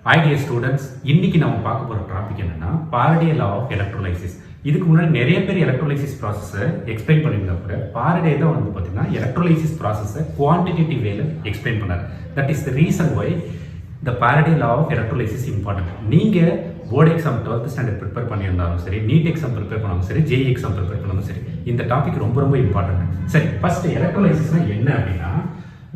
Hi dear students, இன்னைக்கு நம்ம பார்க்க போகிற டாபிக் என்னன்னா ஃபாரடே லா ஆஃப் எலக்ட்ரோலைசிஸ். இதுக்கு முன்னாடி நிறைய பேர் எலக்ட்ரோலைசிஸ் ப்ராசஸை எக்ஸ்பிளைன் பண்ணியிருந்தா கூட ஃபாரடே தான் வந்து பார்த்தீங்கன்னா எலக்ட்ரோலைசிஸ் ப்ராசஸை குவான்டிடேட்டிவ் வேல எக்ஸ்பிளைன் பண்ணார். That is the reason why the Faraday law of electrolysis important. நீங்கள் board exam 12th standard prepare பண்ணியிருந்தாலும் சரி, நீட் எக்ஸாம் ப்ரிப்பேர் பண்ணாலும் சரி, ஜேஇ எக்ஸாம் ப்ரிப்பேர் பண்ணாலும் சரி, இந்த டாபிக் ரொம்ப ரொம்ப இம்பார்ட்டன்ட். சரி, ஃபர்ஸ்ட் எலக்ட்ரோலைசிஸ்னா என்ன அப்படின்னா,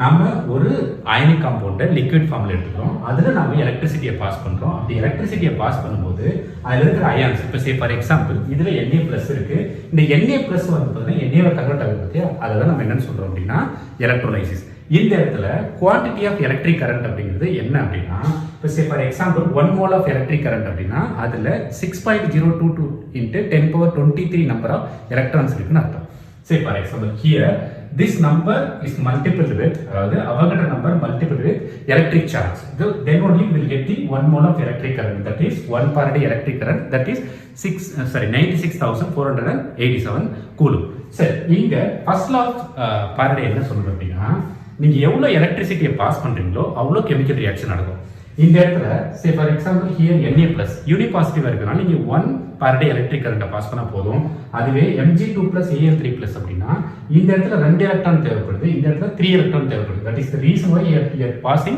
நம்ம ஒரு அயனிக் காம்பவுண்டை லிக்விட் ஃபார்மில் எடுத்துக்கிறோம். அதில் நம்ம எலக்ட்ரிசிட்டியை பாஸ் பண்ணுறோம். அப்படி எலக்ட்ரிசிட்டியை பாஸ் பண்ணும்போது அதில் இருக்கிற அயான்ஸ், இப்போ சே ஃபார் எக்ஸாம்பிள் இதில் Na ப்ளஸ் இருக்குது. இந்த Na ப்ளஸ் வந்து பார்த்தீங்கன்னா Na கன்வெர்ட் ஆகுது பற்றி அதை தான் நம்ம என்னன்னு சொல்கிறோம் அப்படின்னா எலக்ட்ரோலைசிஸ். இந்த இடத்துல குவான்டிட்டி ஆஃப் எலக்ட்ரிக் கரண்ட் அப்படிங்கிறது என்ன அப்படின்னா, இப்போ say for example 1 mole of electric current அப்படின்னா அதில் 6.022 × 10⁻23 நம்பர் ஆஃப் எலக்ட்ரான்ஸ் இருக்குன்னு அர்த்தம். Say for example here this number is multiplied with Avogadro number multiplied with electric charge. Then only we will get the 1 mole of electric current, that is 1 farad electric current, that is 96,487 coulomb. சரி, இங்க first law of Faraday என்ன சொல்லுது அப்படின்னா, நீங்க எவ்வளவு எலக்ட்ரிசிட்டியை pass பண்றீங்களோ அவ்வளோ chemical reaction நடக்கும். இந்த இடத்துல say for example here Na plus uni பாசிட்டிவா இருக்குன்னா நீங்க 1 farad எலக்ட்ரிக் கரண்ட்டை பாஸ் பண்ணா போதும். அதுவே Mg2 + Al3+ அப்படின்னா இந்த இடத்துல 2 எலக்ட்ரான் தேவைப்படுது, இந்த இடத்துல 3 எலக்ட்ரான் தேவைப்படுது. That is the reason why you are passing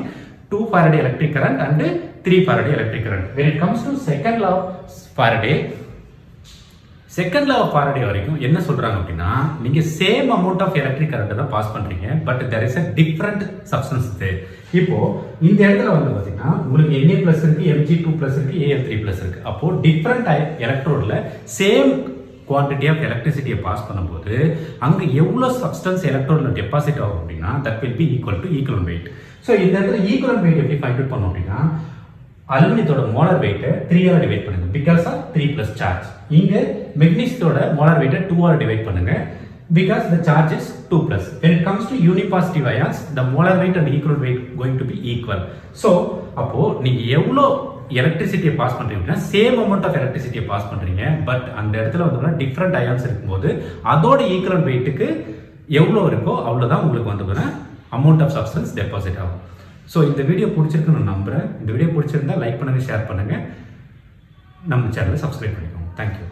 2 farad electric current and 3 farad electric current. When it comes to second law of Faraday, second law of Faraday வரைக்கும் என்ன சொல்றாங்க அப்படின்னா, நீங்க same amount of electric current தான் pass பண்றீங்க, but there is a different substance there. இப்போ இந்த இடத்துல வந்து பாத்தீங்கன்னா உங்களுக்கு Na பிளஸ் இருக்கு, Mg2 பிளஸ் இருக்கு, Al3 பிளஸ் இருக்கு. அப்போ டிஃபரெண்ட் எலக்ட்ரோட்ல சேம் குவான்டிட்டி ஆஃப் எலக்ட்ரிசிட்டியை பாஸ் பண்ணும்போது அங்க எவ்வளவு சப்ஸ்டன்ஸ் எலக்ட்ரோட்ல டெபாசிட் ஆகும் அப்படின்னா that will be equal to equivalent weight. So இந்த இடத்துல ஈக்குவலன்ட் வெயிட் எப்படி ஃபைண்ட் அவுட் பண்ணோம் அப்படின்னா, அலுமினியத்தோட மோலார் வெயிட்டை 3 ஆல் டிவைட் பண்ணுங்க, பிகாஸ் ஆஃப் 3 பிளஸ் சார்ஜ். இங்க மெக்னீசியத்தோட மோலார் வெயிட்டை 2 ஆல் டிவைட் பண்ணுங்க, because the charge is 2 plus. When it comes to unipositive ions, the molar weight and equivalent weight going to be equal. So அப்போ நீங்க எவ்வளோ எலக்ட்ரிசிட்டியை pass பண்றீங்கன்னா same amount of எலக்ட்ரிசிட்டியை pass பண்றீங்க, but அந்த இடத்துல வந்து டிஃப்ரெண்ட் அயான்ஸ் இருக்கும்போது அதோட ஈக்குவலன்ட் வெயிட்டுக்கு எவ்வளோ இருக்கோ அவ்வளோதான் உங்களுக்கு வந்து அமௌண்ட் ஆஃப் சப்ஸ்டன்ஸ் டெபாசிட் ஆகும். ஸோ இந்த வீடியோ பிடிச்சிருக்குன்னு நான் நம்புறேன். இந்த வீடியோ பிடிச்சிருந்தா லைக் பண்ணுங்க, ஷேர் பண்ணுங்க, நம்ம சேனலை சப்ஸ்கிரைப் பண்ணிக்கோங்க. தேங்க்யூ.